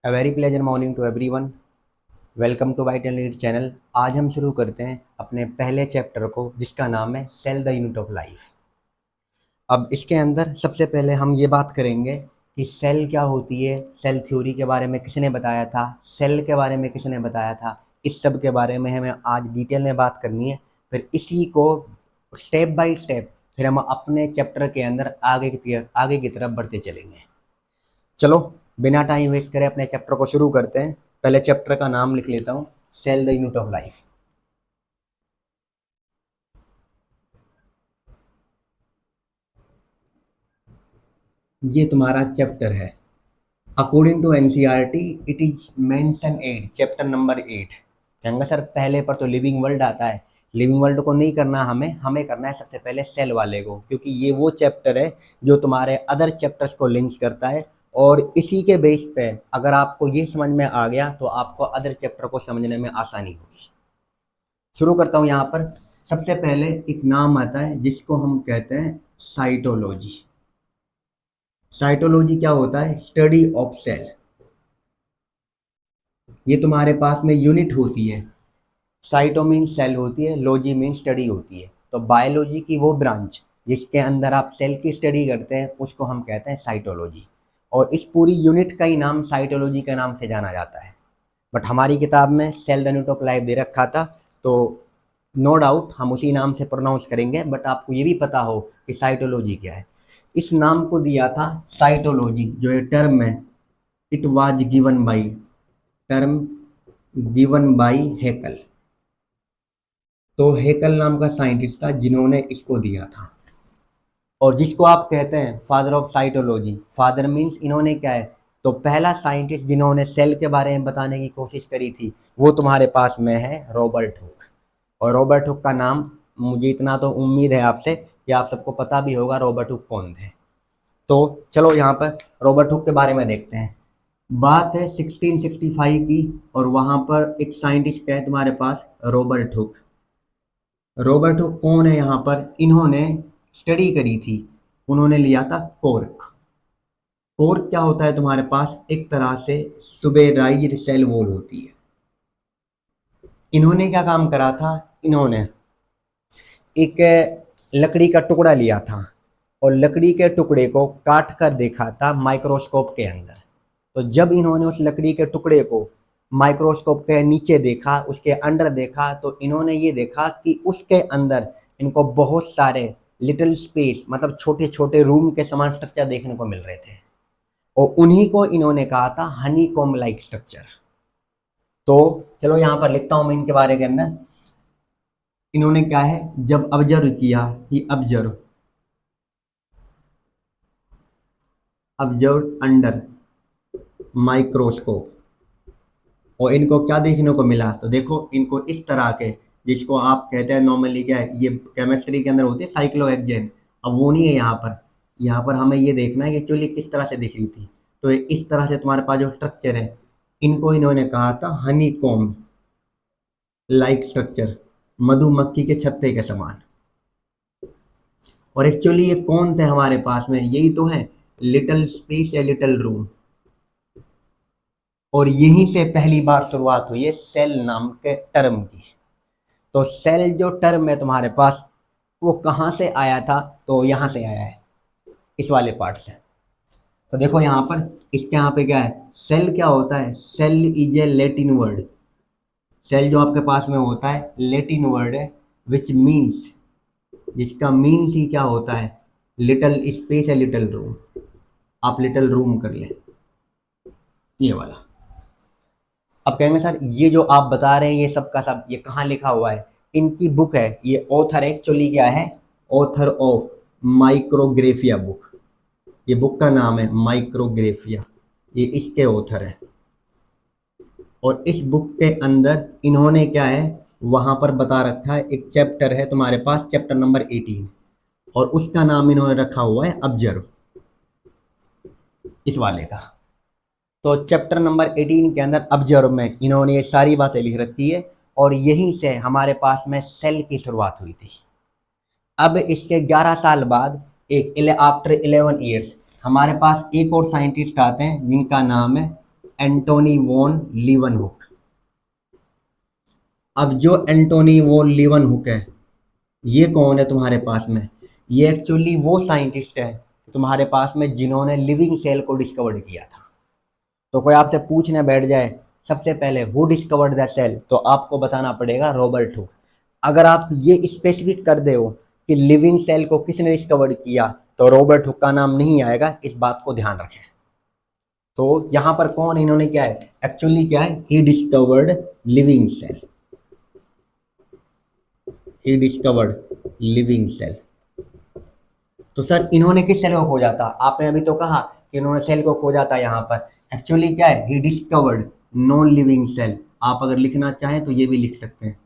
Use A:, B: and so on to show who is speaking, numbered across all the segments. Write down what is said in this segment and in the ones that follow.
A: A very pleasure morning to everyone. Welcome to white and lead channel. आज हम शुरू करते हैं अपने पहले चैप्टर को, जिसका नाम है cell the unit of life. अब इसके अंदर सबसे पहले हम ये बात करेंगे कि सेल क्या होती है, सेल थ्योरी के बारे में किसने बताया था, सेल के बारे में किसने बताया था। इस सब के बारे में हमें आज डिटेल में बात करनी है। फिर इसी को स्टेप बाय स्टेप फिर हम अपने चैप्टर के अंदर आगे की तरफ बढ़ते चलेंगे। चलो, बिना टाइम वेस्ट करे अपने चैप्टर को शुरू करते हैं। पहले चैप्टर का नाम लिख लेता हूँ, cell the unit of life. ये तुम्हारा चैप्टर है। According to NCERT it is mention 8, chapter number 8। कहेंगे सर पहले पर तो लिविंग वर्ल्ड आता है। लिविंग वर्ल्ड को नहीं करना, हमें हमें करना है सबसे पहले सेल वाले को, क्योंकि ये वो चैप्टर है जो तुम्हारे अदर चैप्टर्स को लिंक्स करता है। और इसी के बेस पे अगर आपको ये समझ में आ गया तो आपको अदर चैप्टर को समझने में आसानी होगी। शुरू करता हूँ। यहाँ पर सबसे पहले एक नाम आता है जिसको हम कहते हैं साइटोलॉजी। साइटोलॉजी क्या होता है? Study of cell. ये तुम्हारे पास में यूनिट होती है। साइटो मीन्स सेल होती है, लॉजी मीन्स स्टडी होती है। तो बायोलॉजी की वो ब्रांच जिसके अंदर आप सेल की स्टडी करते हैं उसको हम कहते हैं साइटोलॉजी। और इस पूरी यूनिट का ही नाम साइटोलॉजी के नाम से जाना जाता है। बट हमारी किताब में cell the unit of life दे रखा था, तो नो डाउट हम उसी नाम से प्रोनाउंस करेंगे। बट आपको ये भी पता हो कि साइटोलॉजी क्या है। इस नाम को दिया था साइटोलॉजी, जो ये टर्म है, it was given by, term given by Haeckel. तो हेकल नाम का साइंटिस्ट था जिन्होंने इसको दिया था। और जिसको आप कहते हैं father of cytology, father means इन्होंने क्या है, तो पहला साइंटिस्ट जिन्होंने सेल के बारे में बताने की कोशिश करी थी वो तुम्हारे पास में है रॉबर्ट हुक। और रॉबर्ट हुक का नाम, मुझे इतना तो उम्मीद है आपसे कि आप सबको पता भी होगा रॉबर्ट हुक कौन थे। तो चलो यहाँ पर रॉबर्ट हुक के बारे में देखते हैं। बात है 1665 की, और वहाँ पर एक साइंटिस्ट है तुम्हारे पास, रॉबर्ट हुक। रॉबर्ट हुक कौन है? यहाँ पर इन्होंने स्टडी करी थी, उन्होंने लिया था कोर्क। कोर्क क्या होता है तुम्हारे पास? एक तरह से सुबेराइज्ड सेल वॉल होती है। इन्होंने क्या काम करा था? इन्होंने एक लकड़ी का टुकड़ा लिया था और लकड़ी के टुकड़े को काट कर देखा था माइक्रोस्कोप के अंदर। तो जब इन्होंने उस लकड़ी के टुकड़े को माइक्रोस्कोप के नीचे देखा, उसके अंदर देखा, तो इन्होंने ये देखा कि उसके अंदर इनको बहुत सारे लिटिल स्पेस, मतलब छोटे छोटे रूम के समान स्ट्रक्चर देखने को मिल रहे थे। और उन्हीं को इन्होंने कहा था हनी कॉम्ब लाइक स्ट्रक्चर। तो चलो यहाँ पर लिखता हूँ मैं इनके बारे के अंदर। इन्होंने क्या है, जब ऑब्जर्व किया, ही ऑब्जर्व ऑब्जर्व अंडर माइक्रोस्कोप, और इनको क्या देखने को मिला, तो देखो इनको इस तरह के, जिसको आप कहते हैं नॉर्मली क्या है, ये केमिस्ट्री के अंदर होती है साइक्लोहेक्सेन। अब वो नहीं है यहाँ पर। यहाँ पर हमें ये देखना है कि एक्चुअली किस तरह से दिख रही थी। तो ये इस तरह से तुम्हारे पास जो स्ट्रक्चर है, इनको इन्होंने कहा था हनी कॉम्ब लाइक स्ट्रक्चर, मधुमक्खी के छत्ते के समान। और एक्चुअली ये कौन थे हमारे पास में? यही तो है, लिटिल स्पेस या लिटिल रूम। और यहीं से पहली बार शुरुआत हुई है सेल नाम के टर्म की। तो सेल जो टर्म है तुम्हारे पास, वो कहाँ से आया था? तो यहाँ से आया है, इस वाले पार्ट से। तो देखो यहाँ पर, इसके यहाँ पे क्या है, सेल क्या होता है? Cell is a Latin word. Cell जो आपके पास में होता है लैटिन वर्ड है, विच मीन्स, जिसका मीन्स ही क्या होता है, लिटिल स्पेस है, लिटिल रूम। आप लिटिल रूम कर ले, ये वाला। अब कहेंगे सर ये जो आप बता रहे हैं ये सब का सब ये कहाँ लिखा हुआ है? इनकी बुक है, ये ऑथर एक्चुअली क्या है, ऑथर ऑफ माइक्रोग्रेफिया बुक। ये बुक का नाम है माइक्रोग्रेफिया, ये इसके ऑथर है। और इस बुक के अंदर इन्होंने क्या है, वहाँ पर बता रखा है, एक चैप्टर है तुम्हारे पास, चैप्टर नंबर 18, और उसका नाम इन्होंने रखा हुआ है ऑब्जर्व, इस वाले का। तो चैप्टर नंबर 18 के अंदर ऑब्जर्व में इन्होंने ये सारी बातें लिख रखी है। और यहीं से हमारे पास में सेल की शुरुआत हुई थी। अब इसके 11 साल बाद, एक आफ्टर 11 ईयर्स, हमारे पास एक और साइंटिस्ट आते हैं जिनका नाम है एंटोनी वॉन लीवनहुक। अब जो एंटोनी वॉन लीवनहुक है, ये कौन है तुम्हारे पास में? ये एक्चुअली वो साइंटिस्ट है तुम्हारे पास में जिन्होंने लिविंग सेल को डिस्कवर किया था। तो कोई आपसे पूछने बैठ जाए सबसे पहले हु डिस्कवर्ड द सेल, तो आपको बताना पड़ेगा रॉबर्ट हुक। अगर आप ये स्पेसिफिक कर दे हो कि लिविंग सेल को किसने डिस्कवर किया, तो रॉबर्ट हुक का नाम नहीं आएगा, इस बात को ध्यान रखें। तो यहाँ पर कौन इन्होंने क्या है, एक्चुअली क्या है, he discovered living cell, he discovered living cell. तो सर इन्होंने किस सेल को खोजा था? आपने अभी तो कहा कि इन्होंने सेल को खोजा था। यहाँ पर एक्चुअली क्या है, he discovered non living cell. आप अगर लिखना चाहें तो ये भी लिख सकते हैं,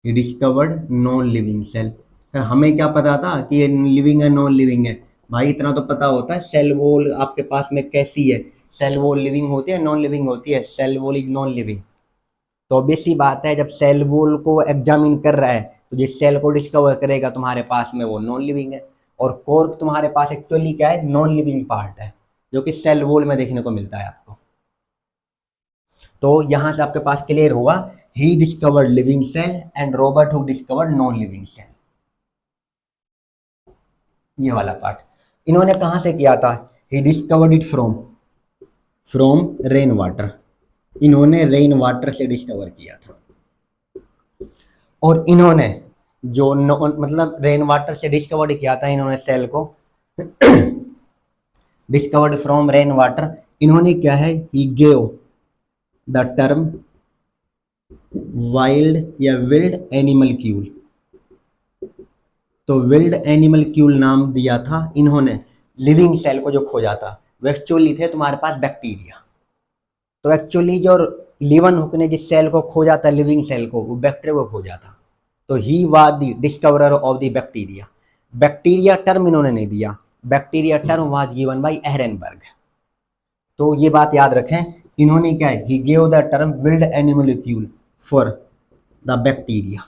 A: he discovered non living cell. Sir हमें क्या पता था कि ये लिविंग है नॉन लिविंग है? भाई इतना तो पता होता है सेल वॉल आपके पास में कैसी है, सेल वॉल लिविंग होती है नॉन लिविंग होती है? Cell wall is non living. तो ऑब्वियस सी बात है, जब सेल वॉल को एग्जामिन कर रहा है तो जिस सेल को डिस्कवर करेगा तुम्हारे पास में वो नॉन लिविंग है। और कोर तुम्हारे पास एक्चुअली क्या है, नॉन लिविंग पार्ट है, जो कि सेल वॉल में देखने को मिलता है आपको। तो यहां से आपके पास क्लियर हुआ, he discovered living cell and Robert Hooke discovered non living cell. ये वाला पार्ट इन्होंने कहां से किया था? He discovered it from from rain water. इन्होंने रेन वाटर से डिस्कवर किया था। और इन्होंने जो मतलब रेन वाटर से डिस्कवर्ड किया था इन्होंने सेल को, डिस्कवर्ड फ्रॉम रेन वाटर। इन्होंने क्या है, he gave the term wild या विल्ड एनिमल क्यूल। तो विल्ड एनिमल क्यूल नाम दिया था इन्होंने लिविंग सेल को जो खोजा था। वो एक्चुअली थे तुम्हारे पास बैक्टीरिया। तो एक्चुअली जो लीवनहुक ने जिस सेल को खोजा था, लिविंग सेल को, वो बैक्टीरिया को खोजा था। तो he was the discoverer of the bacteria. Bacteria term इन्होंने नहीं दिया, bacteria term was given by Ehrenberg. तो ये बात याद रखें, इन्होंने क्या है, he gave the term wild animalcule for the bacteria.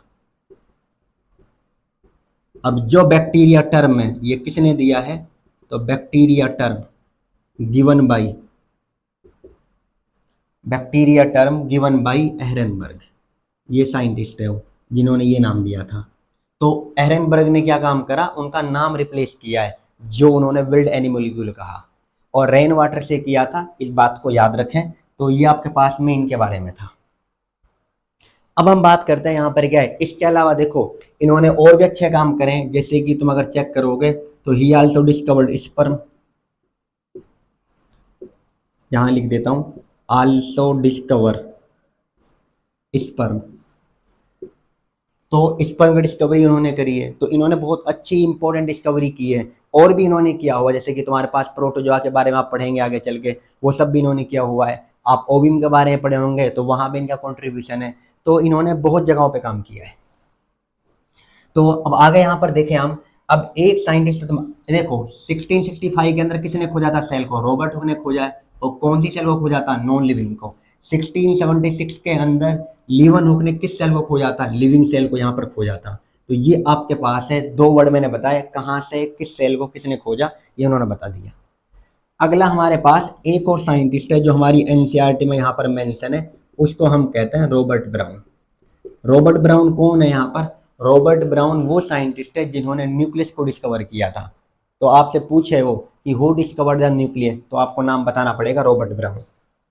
A: अब जो बैक्टीरिया टर्म है ये किसने दिया है? तो बैक्टीरिया टर्म गिवन बाय एहरेनबर्ग। ये साइंटिस्ट है वो जिन्होंने ये नाम दिया था। तो एहरेनबर्ग ने क्या काम करा, उनका नाम रिप्लेस किया है जो उन्होंने विल्ड एनिमलिक्यूल कहा, और रेन वाटर से किया था, इस बात को याद रखें। तो ये आपके पास में इनके बारे में था। अब हम बात करते हैं यहाँ पर क्या है, इसके अलावा देखो इन्होंने और भी अच्छे काम करे, जैसे कि तुम अगर चेक करोगे तो ही आल्सो डिस्कवर्ड स्पर्म। यहाँ लिख देता हूँ, आल्सो डिस्कवर स्पर्म। तो स्पर्म की डिस्कवरी उन्होंने करी है। तो इन्होंने बहुत अच्छी इंपॉर्टेंट डिस्कवरी की है। और भी इन्होंने किया हुआ, जैसे कि तुम्हारे पास प्रोटोजोआ के बारे में आप पढ़ेंगे आगे चल के, वो सब भी इन्होंने किया हुआ है। आप ओविम के बारे में पढ़े होंगे तो वहाँ भी इनका कॉन्ट्रीब्यूशन है। तो इन्होंने बहुत जगहों पे काम किया है। तो अब आगे यहाँ पर देखें हम, अब एक साइंटिस्ट तुम देखो 1665 के अंदर किसने खोजा था सेल को? रॉबर्ट हुक ने खोजा है। और कौन सी सेल को खोजा था? नॉन लिविंग को। 1676 के अंदर लीवन हुक ने किस सेल को खोजा था? लिविंग सेल को यहाँ पर खोजा था। तो ये आपके पास है, दो वर्ड मैंने बताया, कहाँ से किस सेल को किसने खोजा, ये उन्होंने बता दिया। अगला हमारे पास एक और साइंटिस्ट है जो हमारी एनसीईआरटी में यहाँ पर मेंशन है, उसको हम कहते हैं रॉबर्ट ब्राउन। रॉबर्ट ब्राउन कौन है यहाँ पर? रॉबर्ट ब्राउन वो साइंटिस्ट है जिन्होंने न्यूक्लियस को डिस्कवर किया था। तो आपसे पूछे वो कि हु डिस्कवर्ड द न्यूक्लियस, तो आपको नाम बताना पड़ेगा रॉबर्ट ब्राउन।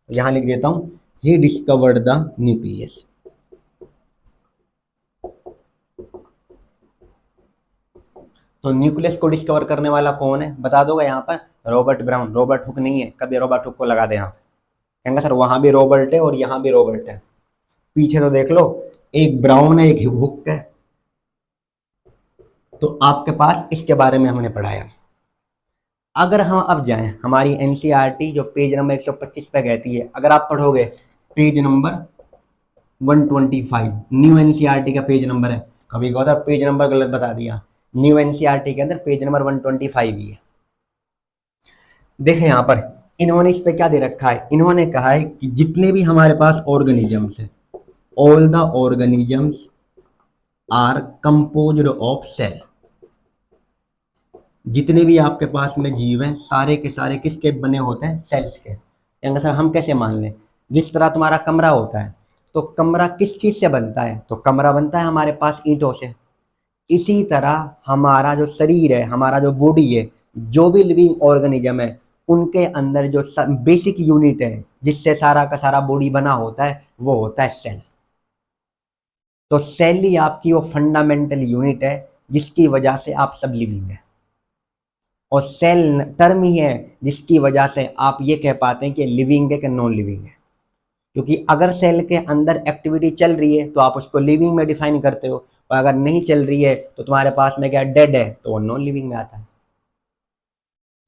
A: यहाँ लिख देता हूँ, ही डिस्कवर्ड द न्यूक्लियस। तो न्यूक्लियस को डिस्कवर करने वाला कौन है, बता दोगे यहाँ पर? Robert brown. रॉबर्ट हुक नहीं है, कभी रॉबर्ट हुक को लगा दे यहाँ। कहेंगे सर वहाँ भी रॉबर्ट है और यहाँ भी रॉबर्ट है, पीछे तो देख लो, एक ब्राउन है एक हुक है। तो आपके पास इसके बारे में हमने पढ़ाया। अगर हम अब जाएं हमारी एनसीईआरटी जो पेज नंबर 125 पे कहती है, अगर आप पढ़ोगे पेज नंबर 125, न्यू एनसीईआरटी का पेज नंबर है। कभी कहा पेज नंबर गलत बता दिया, न्यू एनसीईआरटी के अंदर पेज नंबर 125 ही है। देखें यहाँ पर इन्होंने इस पे क्या दे रखा है, इन्होंने कहा है कि जितने भी हमारे पास ऑर्गेनिजम्स है, all the organisms are composed of cell. जितने भी आपके पास में जीव हैं सारे के सारे किसके बने होते हैं? सेल्स के। कहेंगे सर हम कैसे मान लें? जिस तरह तुम्हारा कमरा होता है, तो कमरा किस चीज़ से बनता है? तो कमरा बनता है हमारे पास ईंटों से। इसी तरह हमारा जो शरीर है, हमारा जो बॉडी है, जो भी लिविंग ऑर्गेनिज्म है, उनके अंदर जो बेसिक यूनिट है जिससे सारा का सारा बॉडी बना होता है, वो होता है सेल। तो सेल ही आपकी वो फंडामेंटल यूनिट है जिसकी वजह से आप सब लिविंग है। और सेल टर्म ही है जिसकी वजह से आप ये कह पाते हैं कि लिविंग है कि नॉन लिविंग है। क्योंकि अगर सेल के अंदर एक्टिविटी चल रही है तो आप उसको लिविंग में डिफाइन करते हो, और अगर नहीं चल रही है तो तुम्हारे पास में क्या डेड है, तो वो नॉन लिविंग में आता है।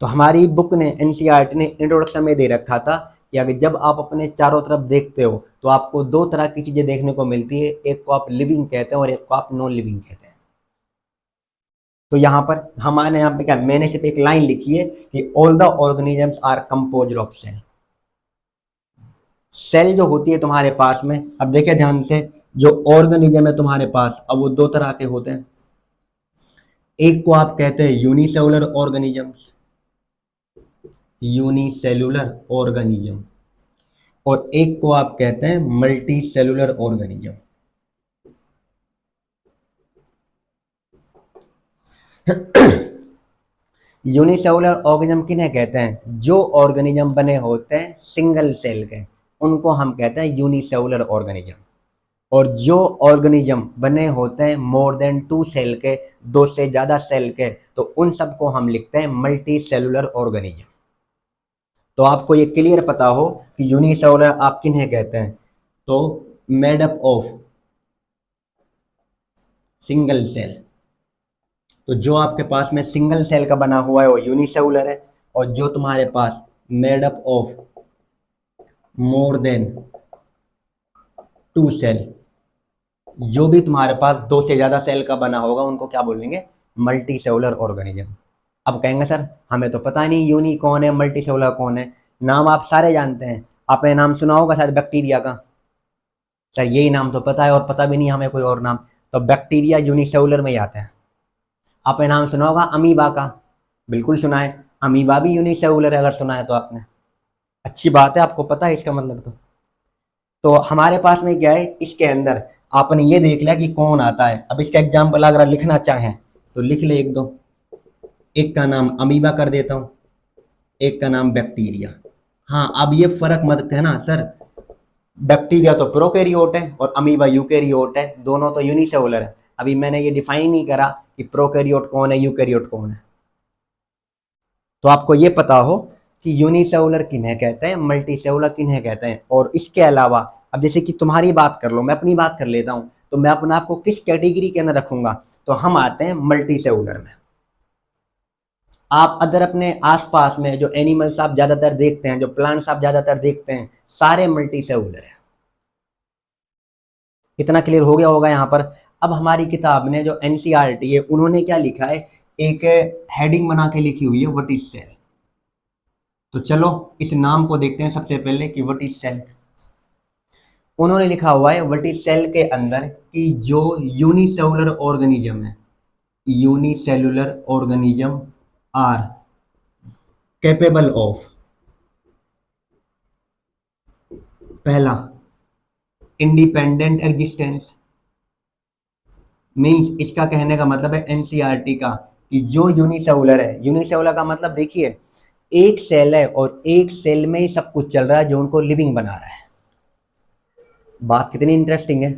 A: तो हमारी बुक ने, एनसीईआरटी ने इंट्रोडक्शन में दे रखा था कि अगर जब आप अपने चारों तरफ देखते हो तो आपको दो तरह की चीजें देखने को मिलती है, एक को आप लिविंग कहते हैं और एक को आप नॉन लिविंग कहते हैं। तो यहाँ पर हमारे यहाँ पे क्या, मैंने सिर्फ एक लाइन लिखी है कि all the organisms are composed of cell. Cell जो होती है तुम्हारे पास में, अब देखिए ध्यान से, जो ऑर्गेनिज्म है तुम्हारे पास, अब वो दो तरह के होते हैं। एक को आप कहते हैं यूनिसेलुलर ऑर्गेनिजम्स, यूनिसेलुलर ऑर्गेनिज्म, और एक को आप कहते हैं multi cellular organism. Unicellular organism किन्हें कहते हैं? जो ऑर्गेनिज्म बने होते हैं सिंगल सेल के, उनको हम कहते हैं यूनिसेलुलर ऑर्गेनिज्म। और जो ऑर्गेनिज्म बने होते हैं मोर देन 2 सेल के, दो से ज्यादा सेल के, तो उन सबको हम लिखते हैं मल्टी सेलुलर ऑर्गेनिज्म। तो आपको ये क्लियर पता हो कि यूनिसेलुलर आप किन्हें कहते हैं, तो made up of single cell. तो जो आपके पास में सिंगल सेल का बना हुआ है वो यूनिसेलुलर है, और जो तुम्हारे पास made up of more than 2 cell, जो भी तुम्हारे पास दो से ज्यादा सेल का बना होगा, उनको क्या बोलेंगे? Multi cellular organism. अब कहेंगे सर हमें तो पता नहीं यूनी कौन है, मल्टी सेलुलर कौन है। नाम आप सारे जानते हैं, आपने नाम सुना होगा शायद बैक्टीरिया का, सर यही नाम तो पता है और पता भी नहीं हमें कोई और नाम। तो बैक्टीरिया यूनिसेलुलर में ही आता है। आपने नाम सुना होगा अमीबा का, बिल्कुल सुना है, अमीबा भी यूनिसेलुलर है, अगर सुना है तो आपने, अच्छी बात है, आपको पता है इसका मतलब। तो हमारे पास में क्या है, इसके अंदर आपने ये देख लिया कि कौन आता है। अब इसका एग्जाम्पल अगर लिखना चाहें तो लिख ले एक दो। एक का नाम अमीबा कर देता हूँ, एक का नाम बैक्टीरिया। हाँ, अब ये फर्क मत कहना सर, बैक्टीरिया तो प्रोकैरियोट है और अमीबा यूकैरियोट है, दोनों तो यूनिसेलुलर है। अभी मैंने ये डिफाइन नहीं करा कि प्रोकैरियोट कौन है, यूकैरियोट कौन है। तो आपको ये पता हो कि यूनिसेलुलर किन्हें कहते हैं, मल्टी सेलुलर किन्हें कहते हैं। और इसके अलावा अब जैसे कि तुम्हारी बात कर लो, मैं अपनी बात कर लेता हूँ, तो मैं अपने आप को किस कैटेगरी के अंदर रखूंगा? तो हम आते हैं मल्टी सेलुलर में। आप अदर अपने आसपास में जो एनिमल्स आप ज्यादातर देखते हैं, जो प्लांट्स आप ज्यादातर देखते हैं, सारे मल्टी सेलुलर है। इतना क्लियर हो गया होगा यहाँ पर। अब हमारी किताब ने, जो एनसीईआरटी है, उन्होंने क्या लिखा है, एक हेडिंग बना के लिखी हुई है, व्हाट इज सेल। तो चलो इस नाम को देखते हैं सबसे पहले कि व्हाट इज सेल। उन्होंने लिखा हुआ है व्हाट इज सेल के अंदर कि जो यूनिसेलुलर ऑर्गेनिज्म है, unicellular organism are capable of, पहला इंडिपेंडेंट एग्जिस्टेंस। मीन्स इसका कहने का मतलब है एनसीईआरटी का कि जो यूनिसेलुलर है, यूनिसेलुलर का मतलब देखिए, एक सेल है और एक सेल में ही सब कुछ चल रहा है जो उनको लिविंग बना रहा है। बात कितनी इंटरेस्टिंग है।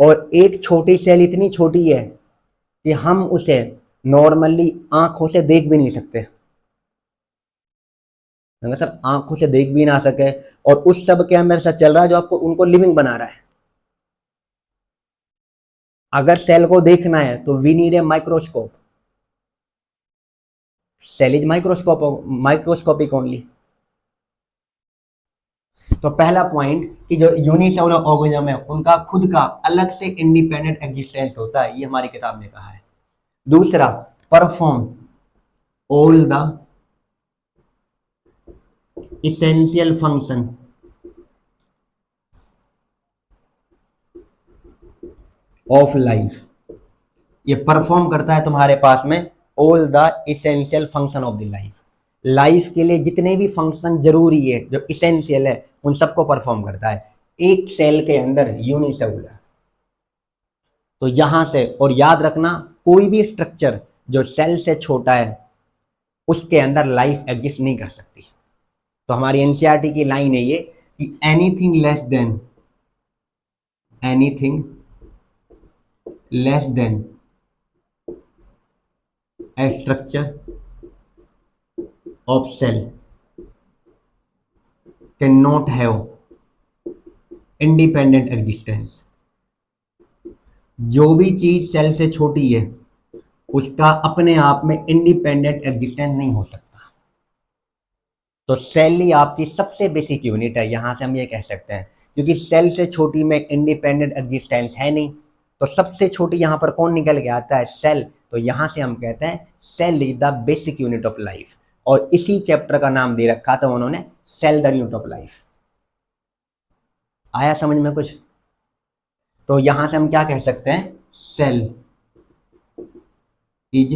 A: और एक छोटी सेल इतनी छोटी है कि हम उसे नॉर्मली आंखों से देख भी नहीं सकते, अगर सर आंखों से देख भी ना सके, और उस सब के अंदर सब चल रहा है जो आपको उनको लिविंग बना रहा है। अगर सेल को देखना है तो we need a microscope, cell is microscopic only. तो पहला पॉइंट कि जो यूनिसेलुलर ऑर्गेनिज्म है उनका खुद का अलग से इंडिपेंडेंट एग्जिस्टेंस होता है, ये हमारी किताब ने कहा है। दूसरा, perform all the essential function of life. ये परफॉर्म करता है तुम्हारे पास में all the essential function of the life. Life के लिए जितने भी फंक्शन जरूरी है, जो इसेंशियल है, उन सबको परफॉर्म करता है। एक सेल के अंदर यूनिसेलुलर। तो यहां से, और याद रखना, कोई भी स्ट्रक्चर जो सेल से छोटा है उसके अंदर लाइफ एग्जिस्ट नहीं कर सकती। तो हमारी एनसीईआरटी की लाइन है ये कि anything less than a structure of cell can not have independent existence. जो भी चीज सेल से छोटी है उसका अपने आप में इंडिपेंडेंट एग्जिस्टेंस नहीं हो सकता। तो सेल ही आपकी सबसे बेसिक यूनिट है, यहां से हम ये कह सकते हैं, क्योंकि सेल से छोटी में इंडिपेंडेंट एग्जिस्टेंस है नहीं। तो सबसे छोटी यहां पर कौन निकल के आता है? सेल। तो यहां से हम कहते हैं cell is the basic unit of life. और इसी चैप्टर का नाम दे रखा था उन्होंने cell the unit of life. आया समझ में कुछ? तो यहां से हम क्या कह सकते हैं? Cell is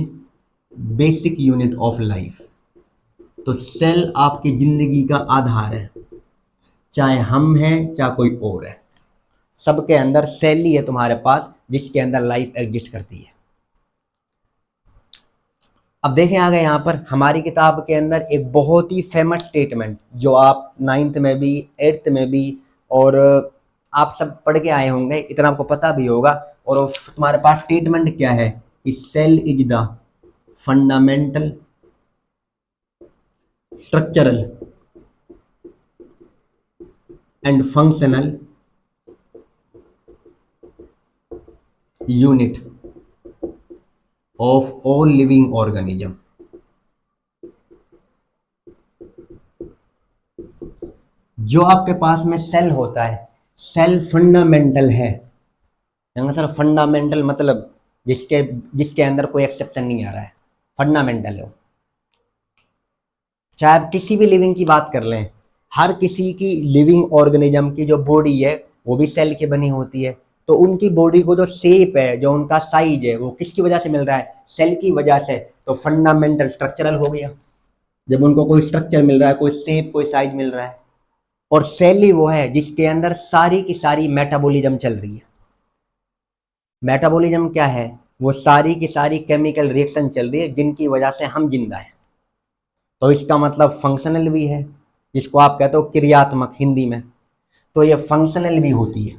A: basic unit of life. तो सेल आपकी जिंदगी का आधार है, चाहे हम हैं चाहे कोई और है, सबके अंदर सेल ही है तुम्हारे पास जिसके अंदर लाइफ एग्जिस्ट करती है। अब देखें आगे, यहाँ पर हमारी किताब के अंदर एक बहुत ही फेमस स्टेटमेंट जो आप 9th में भी 8th में भी और आप सब पढ़ के आए होंगे, इतना आपको पता भी होगा। और तुम्हारे पास स्टेटमेंट क्या है कि cell is the fundamental structural and functional unit of all living organism. जो आपके पास में सेल होता है, सेल फंडामेंटल है। सर फंडामेंटल मतलब जिसके जिसके अंदर कोई एक्सेप्शन नहीं आ रहा है, फंडामेंटल है। चाहे आप किसी भी लिविंग की बात कर लें, हर किसी की लिविंग ऑर्गेनिज्म की जो बॉडी है वो भी सेल की बनी होती है। तो उनकी बॉडी को जो शेप है, जो उनका साइज है, वो किसकी वजह से मिल रहा है? सेल की वजह से। तो फंडामेंटल स्ट्रक्चरल हो गया, जब उनको कोई स्ट्रक्चर मिल रहा है, कोई शेप, कोई साइज मिल रहा है। और सेल ही वो है जिसके अंदर सारी की सारी मेटाबॉलिज्म चल रही है। मेटाबॉलिज्म क्या है? वो सारी की सारी केमिकल रिएक्शन चल रही है जिनकी वजह से हम जिंदा हैं। तो इसका मतलब फंक्शनल भी है, जिसको आप कहते हो क्रियात्मक हिंदी में। तो ये फंक्शनल भी होती है।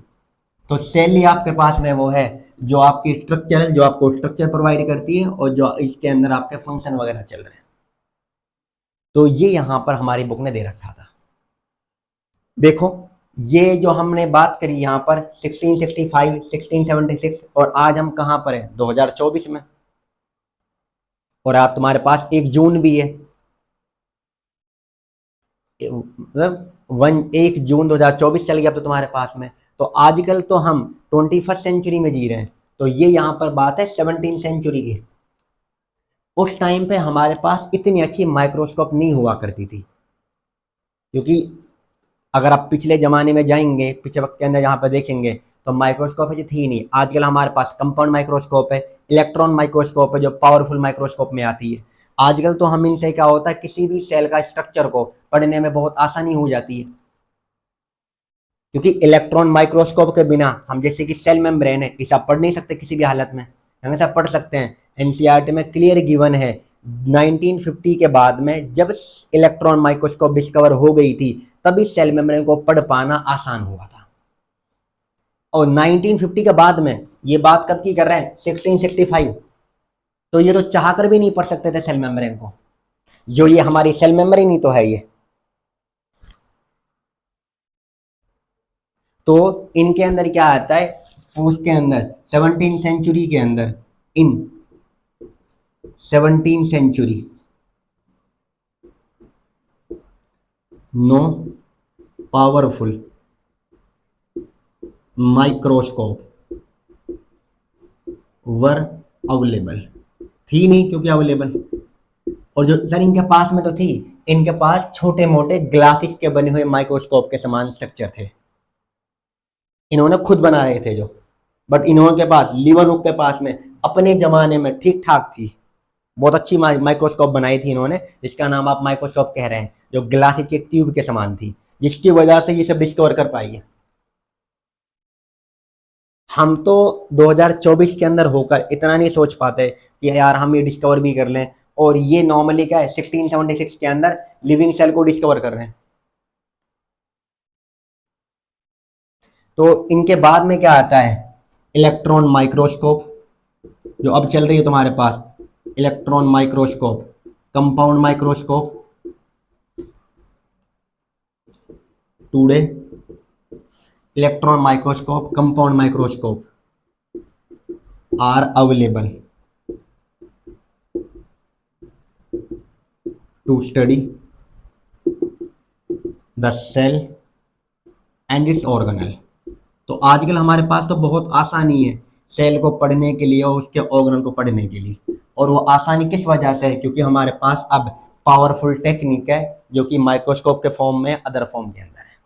A: तो सेल ही आपके पास में वो है जो आपकी स्ट्रक्चरल, जो आपको स्ट्रक्चर प्रोवाइड करती है और जो इसके अंदर आपके फंक्शन वगैरह चल रहे हैं। तो ये यहां पर हमारी बुक ने दे रखा था। देखो ये जो हमने बात करी यहाँ पर 1665, 1676, और आज हम कहाँ पर हैं? 2024 में। और आप तुम्हारे पास 1 जून भी है, मतलब 1 जून 2024 चल गया अब तो तुम्हारे पास में। तो आजकल तो हम 21st सेंचुरी में जी रहे हैं। तो ये यहाँ पर बात है 17th सेंचुरी की। उस टाइम पे हमारे पास इतनी अच्छी माइक्रोस्कोप नहीं हुआ करती थी, क्योंकि अगर आप पिछले ज़माने में जाएंगे, पिछले वक्त के अंदर यहाँ पर देखेंगे तो माइक्रोस्कोप ऐसी थी नहीं। आजकल हमारे पास कंपाउंड माइक्रोस्कोप है, इलेक्ट्रॉन माइक्रोस्कोप है जो पावरफुल माइक्रोस्कोप में आती है। आजकल तो हम इनसे क्या होता है, किसी भी सेल का स्ट्रक्चर को पढ़ने में बहुत आसानी हो जाती है, क्योंकि इलेक्ट्रॉन माइक्रोस्कोप के बिना हम जैसे कि सेल मेम्ब्रेन है, इसे आप पढ़ नहीं सकते किसी भी हालत में। हमेशा पढ़ सकते हैं, एनसीईआरटी में क्लियर गिवन है। 1950 के बाद में जब इलेक्ट्रॉन माइक्रोस्कोप डिस्कवर हो गई थी, तभी सेल मेम्ब्रेन को पढ़ पाना आसान हुआ था। और 1950 के बाद में, ये बात कब की कर रहे हैं? 1665। तो ये तो चाह कर भी नहीं पढ़ सकते थे सेल मेम्ब्रेन को, जो ये हमारी सेल मेम्ब्रेन ही तो है ये। तो इनके अंदर क्या आता है? उसके अंदर 17th सेंचुरी के अंदर, in 17th century, no powerful microscope were available. थी नहीं क्योंकि अवेलेबल। और जो सर इनके पास में तो थी, इनके पास छोटे मोटे ग्लासेस के बने हुए माइक्रोस्कोप के समान स्ट्रक्चर थे, इन्होंने खुद बना रहे थे जो। बट इन्होंने के पास, लीवनहुक के पास में अपने जमाने में ठीक ठाक थी। बहुत अच्छी माइक्रोस्कोप बनाई थी इन्होंने, जिसका नाम आप माइक्रोस्कोप कह रहे हैं, जो ग्लास के ट्यूब के समान थी, जिसकी वजह से ये सब डिस्कवर कर पाई है। हम तो 2024 के अंदर होकर इतना नहीं सोच पाते कि यार हम ये डिस्कवर भी कर लें, और ये नॉर्मली क्या है 1676 के अंदर लिविंग सेल को डिस्कवर कर रहे हैं। तो इनके बाद में क्या आता है, इलेक्ट्रॉन माइक्रोस्कोप, जो अब चल रही है तुम्हारे पास, electron microscope, compound microscope, today electron microscope, compound microscope are available to study the cell and its organelle. तो आजकल हमारे पास तो बहुत आसानी है सेल को पढ़ने के लिए और उसके ऑर्गेनल को पढ़ने के लिए, और वो आसानी किस वजह से है, क्योंकि हमारे पास अब पावरफुल टेक्निक है जो कि माइक्रोस्कोप के फॉर्म में, अदर फॉर्म के अंदर है।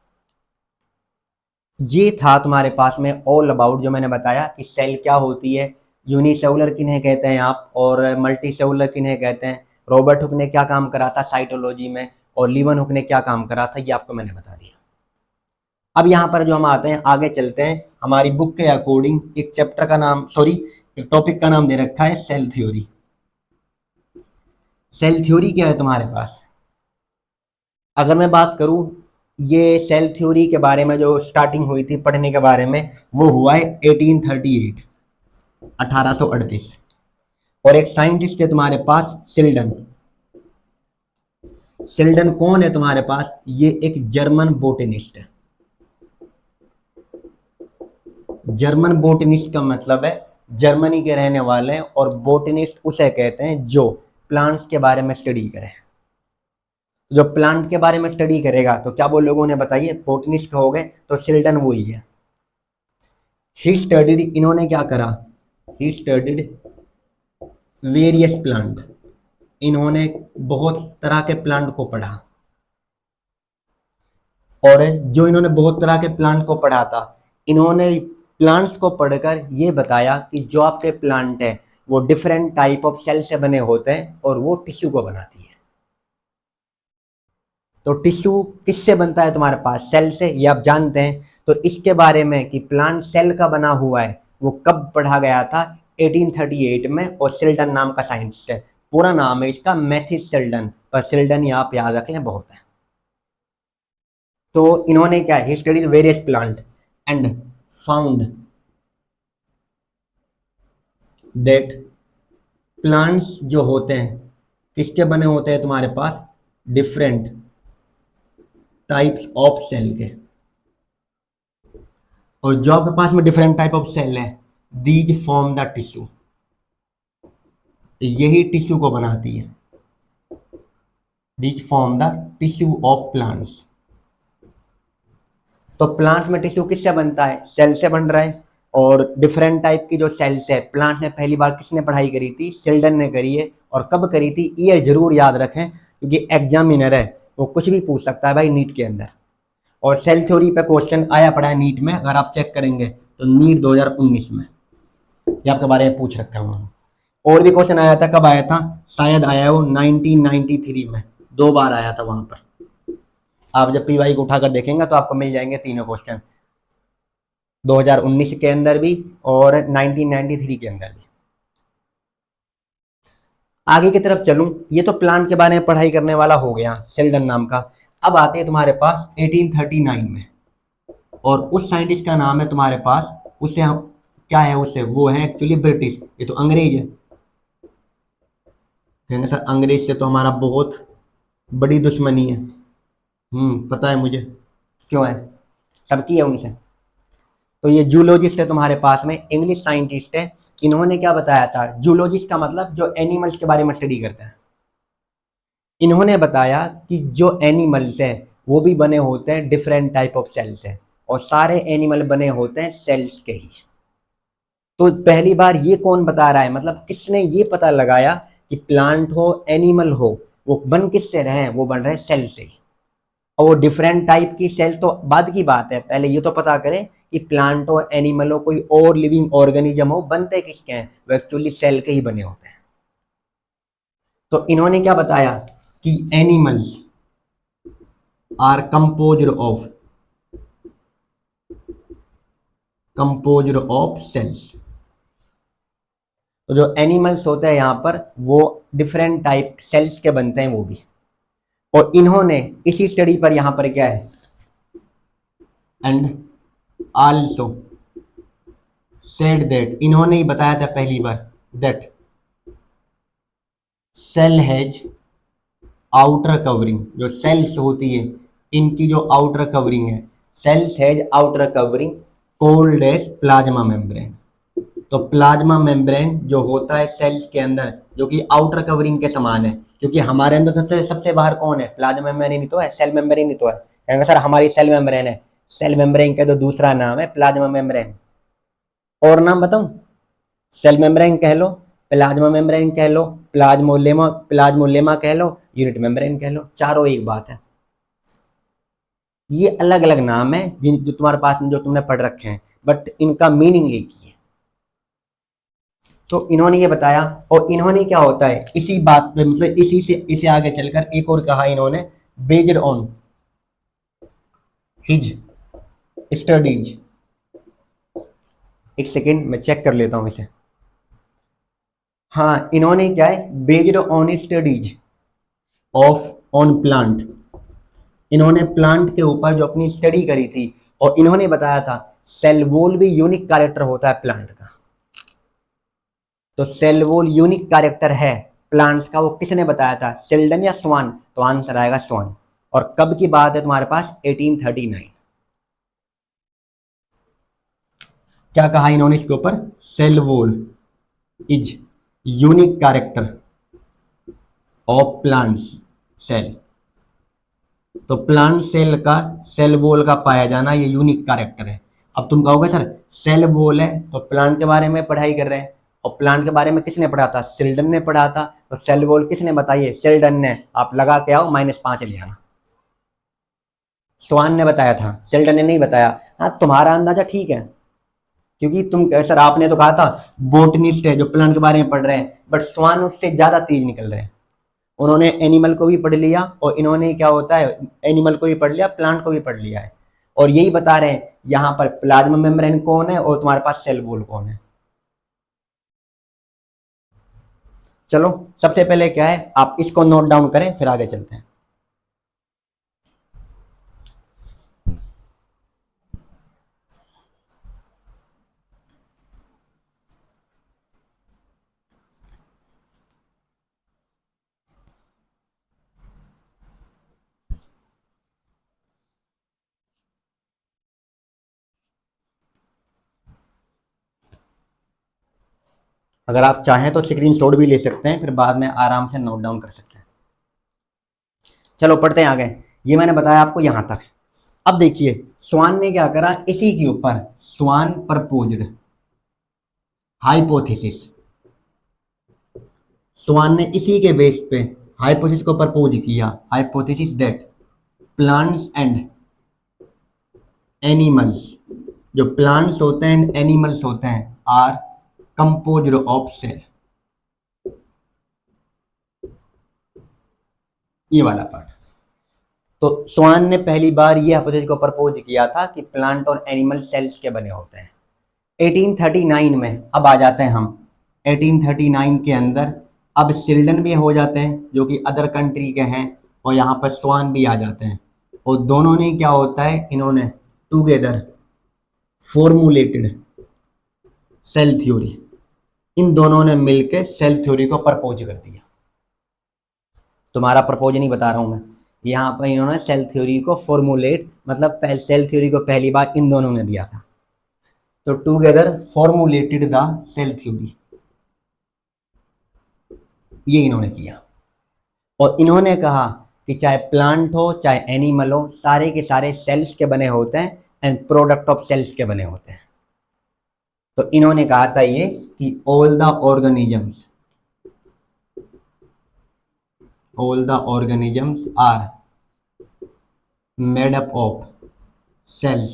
A: ये था तुम्हारे पास में ऑल अबाउट, जो मैंने बताया कि सेल क्या होती है, यूनिसेलुलर किन्हें कहते हैं आप, और मल्टी सेलुलर किन्हें कहते हैं, रॉबर्ट हुक ने क्या काम करा था साइटोलॉजी में, और लीवन हुक ने क्या काम करा था, ये आपको मैंने बता दिया। अब यहाँ पर जो हम आते हैं, आगे चलते हैं, हमारी बुक के अकॉर्डिंग एक चैप्टर का नाम, सॉरी एक टॉपिक का नाम दे रखा है सेल थ्योरी। सेल थ्योरी क्या है तुम्हारे पास, अगर मैं बात करूं, ये सेल थ्योरी के बारे में जो स्टार्टिंग हुई थी पढ़ने के बारे में, वो हुआ है 1838, 1838। और एक साइंटिस्ट है तुम्हारे पास सिल्डन। सिल्डन कौन है तुम्हारे पास, ये एक जर्मन बोटेनिस्ट है। जर्मन बोटनिस्ट का मतलब है जर्मनी के रहने वाले हैं, और बोटनिस्ट उसे कहते हैं जो प्लांट्स के बारे में स्टडी करे। जो प्लांट के बारे में स्टडी करेगा तो क्या वो लोगों ने बताइए बोटनिस्ट कहोगे, तो सिल्डन वो ही है। ही स्टडीड, इन्होंने क्या करा, ही स्टडीड वेरियस प्लांट, इन्होंने बहुत तरह के प्लांट को पढ़ा, और जो इन्होंने बहुत तरह के प्लांट को पढ़ा था, इन्होंने प्लांट्स को पढ़कर ये बताया कि जो आपके प्लांट है वो डिफरेंट टाइप ऑफ सेल से बने होते हैं, और वो टिश्यू को बनाती है। तो टिश्यू किससे बनता है तुम्हारे पास, सेल से, ये आप जानते हैं। तो इसके बारे में कि प्लांट सेल का बना हुआ है, वो कब पढ़ा गया था, 1838 में, और सिल्डन नाम का साइंटिस्ट है। पूरा नाम है इसका मैथिस सिल्डन, पर सिल्डन ये आप याद रख लें बहुत है। तो इन्होंने क्या, he studied various plant and found that plants जो होते हैं किसके बने होते हैं तुम्हारे पास, डिफरेंट टाइप्स ऑफ सेल के, और जो आपके पास में डिफरेंट टाइप ऑफ सेल है, दीज फॉर्म द टिश्यू, यही टिश्यू को बनाती है। These form the tissue of plants. तो प्लांट्स में टिश्यू किससे बनता है, सेल से बन रहा है। और डिफरेंट टाइप की जो सेल्स है प्लांट्स में, पहली बार किसने पढ़ाई करी थी, सिल्डन ने करी है। और कब करी थी, ईयर जरूर याद रखें, क्योंकि एग्जामिनर है वो कुछ भी पूछ सकता है भाई नीट के अंदर। और सेल थ्योरी पे क्वेश्चन आया पड़ा है नीट में, अगर आप चेक करेंगे तो नीट 2019 में ये आपके बारे में पूछ रखा है उन्होंने। और भी क्वेश्चन आया था, कब आया था, शायद आया हो 1993 में, 2 बार आया था वहां पर। आप जब पीवाई को उठाकर देखेंगे तो आपको मिल जाएंगे तीनों क्वेश्चन, 2019 के अंदर भी और 1993 के अंदर भी। आगे की तरफ चलूं, ये तो प्लांट के बारे में पढ़ाई करने वाला हो गया सेल्डन नाम का। अब आते हैं तुम्हारे पास 1839 में, और उस साइंटिस्ट का नाम है तुम्हारे पास, उसे हम क्या है, उसे वो है एक्चुअली ब्रिटिश, ये तो अंग्रेज है। कहेंगे सर अंग्रेज से तो हमारा बहुत बड़ी दुश्मनी है, पता है मुझे क्यों है, सबकी है उनसे। तो ये जूलॉजिस्ट है तुम्हारे पास में, इंग्लिश साइंटिस्ट है। इन्होंने क्या बताया था, जूलॉजिस्ट का मतलब जो एनिमल्स के बारे में स्टडी करते हैं। इन्होंने बताया कि जो एनिमल्स है वो भी बने होते हैं डिफरेंट टाइप ऑफ सेल्स से, और सारे एनिमल बने होते हैं सेल्स के ही। तो पहली बार ये कौन बता रहा है, मतलब किसने ये पता लगाया कि प्लांट हो एनिमल हो, वो बन किससे रहे हैं, वो बन रहे सेल से ही। और वो डिफरेंट टाइप की सेल्स तो बाद की बात है, पहले ये तो पता करें कि प्लांट हो एनिमल हो कोई और लिविंग ऑर्गेनिज्म हो, बनते किसके हैं, वो एक्चुअली सेल के ही बने होते हैं। तो इन्होंने क्या बताया कि animals are composed of cells. तो जो एनिमल्स होते हैं यहाँ पर वो डिफरेंट टाइप सेल्स के बनते हैं वो भी। और इन्होंने इसी स्टडी पर यहाँ पर क्या है, एंड आल्सो सेड दैट, इन्होंने ही बताया था पहली बार that cell has outer covering, जो सेल्स होती है इनकी जो आउटर कवरिंग है, cells has outer covering called as plasma membrane. तो प्लाज्मा मेम्ब्रेन जो होता है सेल्स के अंदर, जो कि आउटर कवरिंग के समान है, क्योंकि हमारे अंदर सबसे सबसे बाहर कौन है, प्लाज्मा मेम्ब्रेन ही तो है, सेल मेम्ब्रेन ही तो है। कहेंगे सर हमारी सेल मेम्ब्रेन है, सेल मेम्ब्रेन का तो दूसरा नाम है प्लाज्मा मेम्ब्रेन। और नाम बताऊं, सेल मेम्ब्रेन कह लो, प्लाज्मा मेम्ब्रेन कह लो, प्लाज्मोलेमा कह लो, यूनिट मेम्ब्रेन कह लो, चारों एक बात है। ये अलग अलग नाम है जिन जो तुम्हारे पास जो तुमने पढ़ रखे हैं, बट इनका मीनिंग एक ही है। तो इन्होंने ये बताया, और इन्होंने क्या होता है इसी बात पे, मतलब इसी से इसे आगे चलकर एक और कहा इन्होंने, बेस्ड ऑन हिज स्टडीज। एक सेकेंड मैं चेक कर लेता हूं इसे। हाँ, इन्होंने क्या है, based on studies of on plant, इन्होंने प्लांट के ऊपर जो अपनी स्टडी करी थी, और इन्होंने बताया था सेल वॉल भी यूनिक कैरेक्टर होता है प्लांट का। तो सेल वॉल यूनिक कैरेक्टर है प्लांट्स का, वो किसने बताया था, शेल्डन या स्वान? तो आंसर आएगा स्वान। और कब की बात है तुम्हारे पास, 1839। क्या कहा इन्होंने इसके ऊपर, cell wall is unique character of plants cell. तो प्लांट सेल का सेल वॉल का पाया जाना ये यूनिक कैरेक्टर है। अब तुम कहोगे सर सेल वॉल है तो प्लांट के बारे में पढ़ाई कर रहे हैं, और प्लांट के बारे में किसने पढ़ा था, शेल्डन ने पढ़ा था। तो सेल वॉल किसने बताई है, शेल्डन ने। आप लगा के आओ, -5 ले आना। स्वान ने बताया था, शेल्डन ने नहीं बताया। हाँ, तुम्हारा अंदाजा ठीक है, क्योंकि तुम सर आपने तो कहा था बोटनिस्ट है जो प्लांट के बारे में पढ़ रहे हैं, बट स्वान उससे ज्यादा तेज निकल रहे हैं। उन्होंने एनिमल को भी पढ़ लिया, और इन्होंने क्या होता है, एनिमल को भी पढ़ लिया, प्लांट को भी पढ़ लिया है। और यही बता रहे हैं यहाँ पर प्लाज्मा मेम्ब्रेन कौन है और तुम्हारे पास सेल वॉल कौन है। चलो सबसे पहले क्या है, आप इसको नोट डाउन करें फिर आगे चलते हैं। अगर आप चाहें तो स्क्रीनशॉट भी ले सकते हैं, फिर बाद में आराम से नोट डाउन कर सकते हैं। चलो पढ़ते हैं आगे। ये मैंने बताया आपको यहां तक। अब देखिए स्वान ने क्या करा, इसी के ऊपर स्वान प्रपोज्ड हाइपोथेसिस, स्वान ने इसी के बेस पे हाइपोथेसिस को प्रपोज किया, hypothesis that plants and animals, जो प्लांट्स होते हैं एनिमल्स होते हैं, आर कंपोज्ड ऑफ सेल। ये वाला पार्ट। तो स्वान ने पहली बार ये हाइपोथेसिस को प्रपोज किया था कि प्लांट और एनिमल सेल्स के बने होते हैं 1839 में। अब आ जाते हैं हम 1839 के अंदर, अब सिल्डन भी हो जाते हैं जो कि अदर कंट्री के हैं, और यहाँ पर स्वान भी आ जाते हैं। और दोनों ने क्या होता है, इन्होंने टुगेदर फॉर्मुलेटेड सेल थ्योरी, इन दोनों ने मिलकर सेल थ्योरी को प्रपोज कर दिया। तुम्हारा प्रपोज नहीं बता रहा हूं मैं, यहाँ पर इन्होंने सेल थ्योरी को फॉर्मुलेट, मतलब सेल थ्योरी को पहली बार इन दोनों ने दिया था। तो together formulated the cell theory, ये इन्होंने किया। और इन्होंने कहा कि चाहे प्लांट हो चाहे एनिमल हो, सारे के सारे सेल्स के बने होते हैं एंड प्रोडक्ट ऑफ सेल्स के बने होते हैं। तो इन्होंने कहा था ये कि all the organisms are made up of cells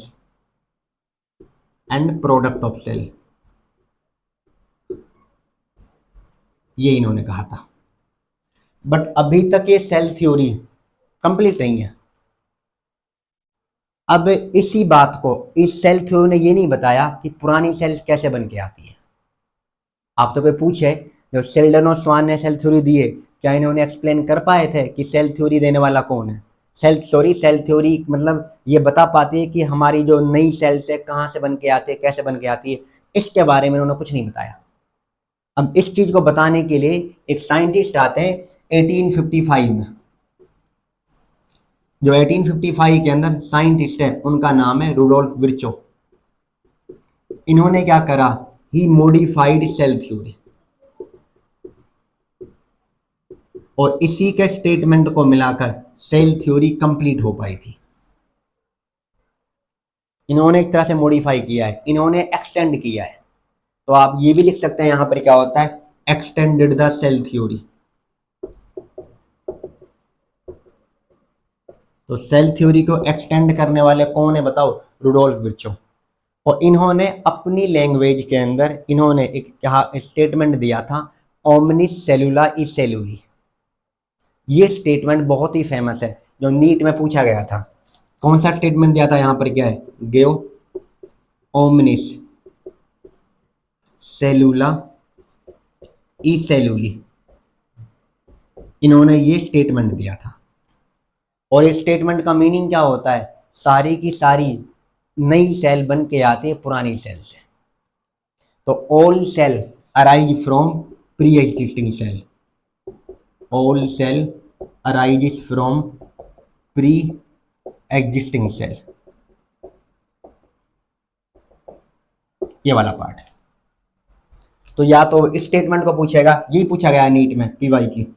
A: and product of cell, ये इन्होंने कहा था। बट अभी तक ये सेल थ्योरी कंप्लीट नहीं है। अब इसी बात को इस सेल थ्योरी ने ये नहीं बताया कि पुरानी सेल्स कैसे बन के आती है। आपसे कोई पूछे जो शेल्डन और स्वान ने सेल थ्योरी दी है, क्या इन्होंने एक्सप्लेन कर पाए थे कि सेल थ्योरी देने वाला कौन है? सेल थ्योरी मतलब ये बता पाती है कि हमारी जो नई सेल्स है कहाँ से बन के आती है, कैसे बन के आती है, इसके बारे में उन्होंने कुछ नहीं बताया। अब इस चीज को बताने के लिए एक साइंटिस्ट आते हैं 1855 में। जो 1855 के अंदर साइंटिस्ट है उनका नाम है रुडोल्फ विर्चो। इन्होंने क्या करा, ही मॉडिफाइड सेल थ्योरी, और इसी के स्टेटमेंट को मिलाकर सेल थ्योरी कंप्लीट हो पाई थी। इन्होंने एक तरह से मॉडिफाई किया है, इन्होंने एक्सटेंड किया है। तो आप ये भी लिख सकते हैं यहां पर क्या होता है, एक्सटेंडेड द सेल थ्योरी। तो सेल थ्योरी को एक्सटेंड करने वाले कौन है बताओ, रुडोल्फ विर्चो। और इन्होंने अपनी लैंग्वेज के अंदर इन्होंने एक क्या स्टेटमेंट दिया था, ओमनिस सेलुला ई सेलुली। ये स्टेटमेंट बहुत ही फेमस है, जो नीट में पूछा गया था। कौन सा स्टेटमेंट दिया था यहाँ पर, क्या है, गेओ ओमनिस सेलुला ई सेलुली। इन्होंने ये स्टेटमेंट दिया था। और इस स्टेटमेंट का मीनिंग क्या होता है, सारी की सारी नई सेल बन के आती है पुरानी सेल से। तो all cell arise from pre existing cell, all cell arises from pre existing cell, ये वाला पार्ट। तो या तो इस स्टेटमेंट को पूछेगा, यही पूछा गया नीट में पीवाई की।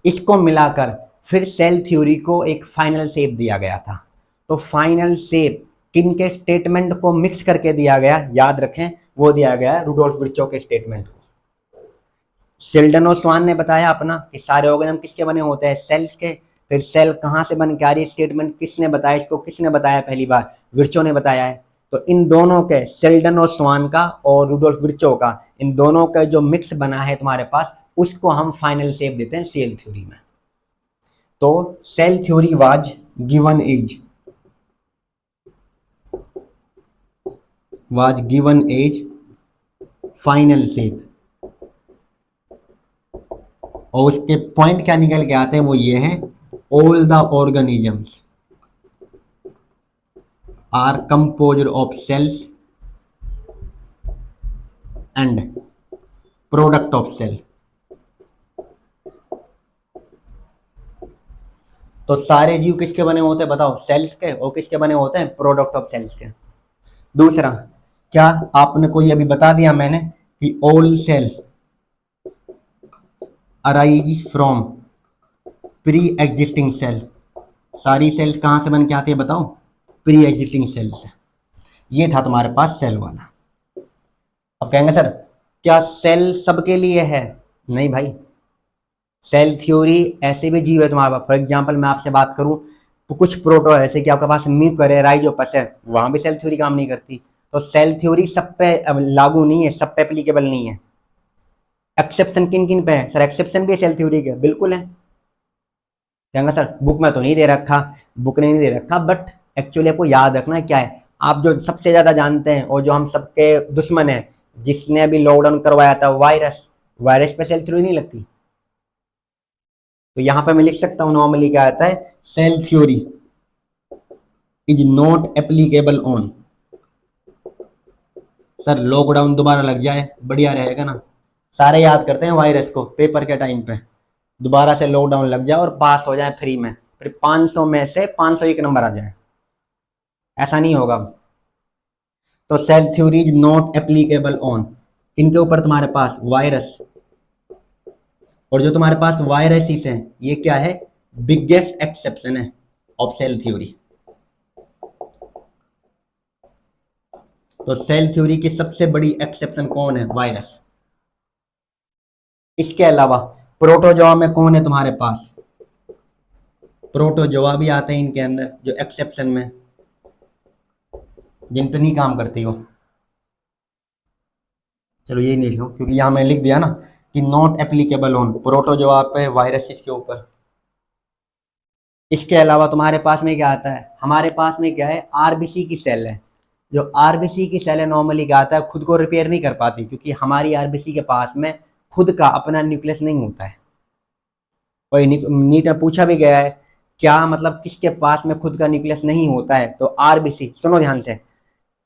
A: इसको मिलाकर फिर सेल थ्योरी को एक फाइनल शेप दिया गया था। तो फाइनल शेप किन के स्टेटमेंट को मिक्स करके दिया गया, याद रखें, वो दिया गया रुडोल्फ विर्चो के स्टेटमेंट को। शेल्डन और स्वान ने बताया अपना कि सारे ऑर्गेनिज्म किसके बने होते हैं, सेल्स के। फिर सेल कहाँ से बन के आ रही है, स्टेटमेंट किसने बताया, इसको किसने बताया पहली बार, विर्चो ने बताया है। तो इन दोनों के, शेल्डन और स्वान का और रुडोल्फ विर्चो का, इन दोनों का जो मिक्स बना है तुम्हारे पास, उसको हम फाइनल शेप देते हैं सेल थ्योरी में। तो cell theory was given as final shape. और उसके पॉइंट क्या निकल के आते हैं, वो ये है, all the organisms are composed of cells and product of cell. तो सारे जीव किसके बने होते हैं बताओ, सेल्स के, और किसके बने होते हैं, प्रोडक्ट ऑफ सेल्स के। दूसरा, क्या आपने कोई अभी बता दिया मैंने कि all cell arise from pre existing cell. सारी सेल्स कहां से बन के आती है बताओ, प्री एग्जिस्टिंग सेल से। ये था तुम्हारे पास सेल वाला। अब कहेंगे सर क्या सेल सबके लिए है? नहीं भाई, सेल थ्योरी ऐसे भी जीव है तुम्हारे पास। फॉर एग्जाम्पल मैं आपसे बात करूं तो कुछ प्रोटो है, जैसे कि आपके पास म्यूकर है, राइजोपस है, वहां भी सेल थ्योरी काम नहीं करती। तो सेल थ्योरी सब पे लागू नहीं है, सब पे एप्लीकेबल नहीं है। एक्सेप्शन किन किन पे है सर, एक्सेप्शन भी सेल थ्योरी के बिल्कुल है। कहेंगे सर बुक में तो नहीं दे रखा, बुक ने नहीं दे रखा, बट एक्चुअली आपको याद रखना क्या है, आप जो सबसे ज्यादा जानते हैं और जो हम सबके दुश्मन है, जिसने अभी लॉकडाउन करवाया था, वायरस, वायरस पे सेल थ्योरी नहीं लगती। तो यहां पर मैं लिख सकता हूं नॉर्मली क्या आता है, cell theory is not applicable on. Sir lockdown दोबारा लग जाए बढ़िया रहेगा ना, सारे याद करते हैं वायरस को पेपर के टाइम पे, दोबारा से लॉकडाउन लग जाए और पास हो जाए फ्री में, फिर 500 में से 501 नंबर आ जाए, ऐसा नहीं होगा। तो cell theory is not applicable on इनके ऊपर, तुम्हारे पास वायरस। और जो तुम्हारे पास वायरसेस हैं, ये क्या है, बिगेस्ट एक्सेप्शन है ऑफ सेल थ्योरी। तो सेल थ्योरी की सबसे बड़ी एक्सेप्शन कौन है, वायरस। इसके अलावा प्रोटोजोआ में कौन है तुम्हारे पास, प्रोटोजोआ भी आते हैं इनके अंदर जो एक्सेप्शन में, जिन पे नहीं काम करती हो। चलो ये नहीं लिखो क्योंकि यहाँ मैंने लिख दिया ना कि नॉट एप्लीकेबल ऑन प्रोटोजोआ पे वायरसेस के ऊपर। इसके अलावा तुम्हारे पास में क्या आता है, हमारे पास में क्या है, आरबीसी की सेल है। जो आरबीसी की सेल है नॉर्मली क्या आता है, खुद को रिपेयर नहीं कर पाती क्योंकि हमारी आरबीसी के पास में खुद का अपना न्यूक्लियस नहीं होता है। और नीट में पूछा भी गया है क्या मतलब किसके पास में खुद का न्यूक्लियस नहीं होता है, तो आरबीसी, सुनो ध्यान से,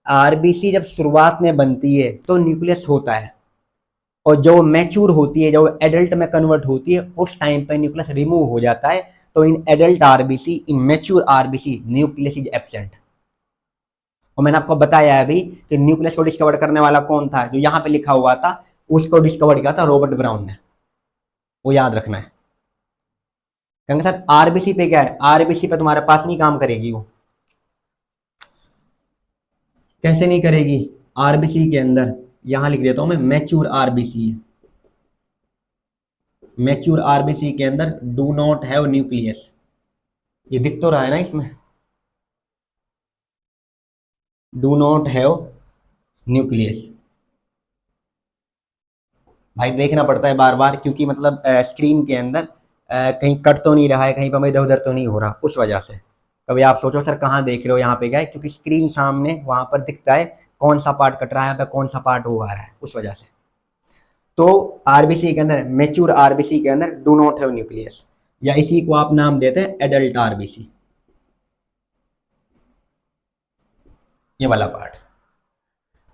A: आरबीसी जब शुरुआत में बनती है तो न्यूक्लियस होता है, और जो मैच्योर होती है, जो एडल्ट में कन्वर्ट होती है, उस टाइम पे न्यूक्लियस रिमूव हो जाता है। तो in adult RBC, in mature RBC, nucleus is absent. और मैंने आपको बताया है अभी कि न्यूक्लियस को डिस्कवर करने वाला कौन था, जो यहाँ पे लिखा हुआ था, उसको डिस्कवर किया था रॉबर्ट ब्राउन ने, वो याद रखना है। कहेंगे सर आरबीसी पे क्या है, आरबीसी पे तुम्हारे पास नहीं काम करेगी वो। कैसे नहीं करेगी, आरबीसी के अंदर यहां लिख देता हूं मैं, मैच्योर आरबीसी है। मैच्योर आरबीसी के अंदर डू नॉट हैव न्यूक्लियस, ये दिख तो रहा है ना इसमें, डू नॉट हैव न्यूक्लियस। भाई देखना पड़ता है बार बार क्योंकि मतलब स्क्रीन के अंदर कहीं कट तो नहीं रहा है, कहीं पर इधर उधर तो नहीं हो रहा, उस वजह से। कभी आप सोचो सर कहाँ देख रहे हो, यहाँ पे गए, क्योंकि स्क्रीन सामने वहां पर दिखता है कौन सा पार्ट कट रहा है, पे कौन सा पार्ट वो आ रहा है, उस वजह से। तो आरबीसी के अंदर, मेच्योर आरबीसी के अंदर डू नॉट हैव न्यूक्लियस, या इसी को आप नाम देते हैं एडल्ट आरबीसी, ये वाला पार्ट।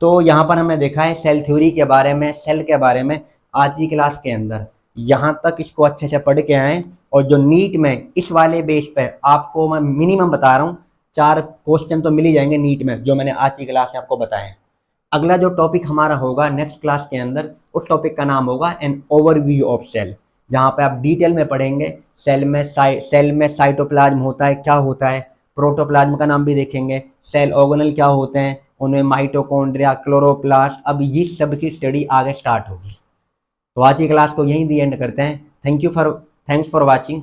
A: तो यहाँ पर हमने देखा है सेल थ्योरी के बारे में, सेल के बारे में आज की क्लास के अंदर। यहाँ तक इसको अच्छे से पढ़ के आए, और जो नीट में इस वाले बेस पे आपको मैं मिनिमम बता रहा हूँ 4 क्वेश्चन तो मिल ही जाएंगे नीट में, जो मैंने आज की क्लास में आपको बताया। अगला जो टॉपिक हमारा होगा नेक्स्ट क्लास के अंदर, उस टॉपिक का नाम होगा एन ओवरव्यू ऑफ सेल, जहाँ पे आप डिटेल में पढ़ेंगे सेल में साइटोप्लाज्म होता है, क्या होता है, प्रोटोप्लाज्म का नाम भी देखेंगे, सेल ऑर्गेनल क्या होते हैं, उनमें माइटोकॉन्ड्रिया, क्लोरोप्लास्ट, अब ये सब की स्टडी आगे स्टार्ट होगी। तो आज की क्लास को यहीं दी एंड करते हैं। Thanks for watching.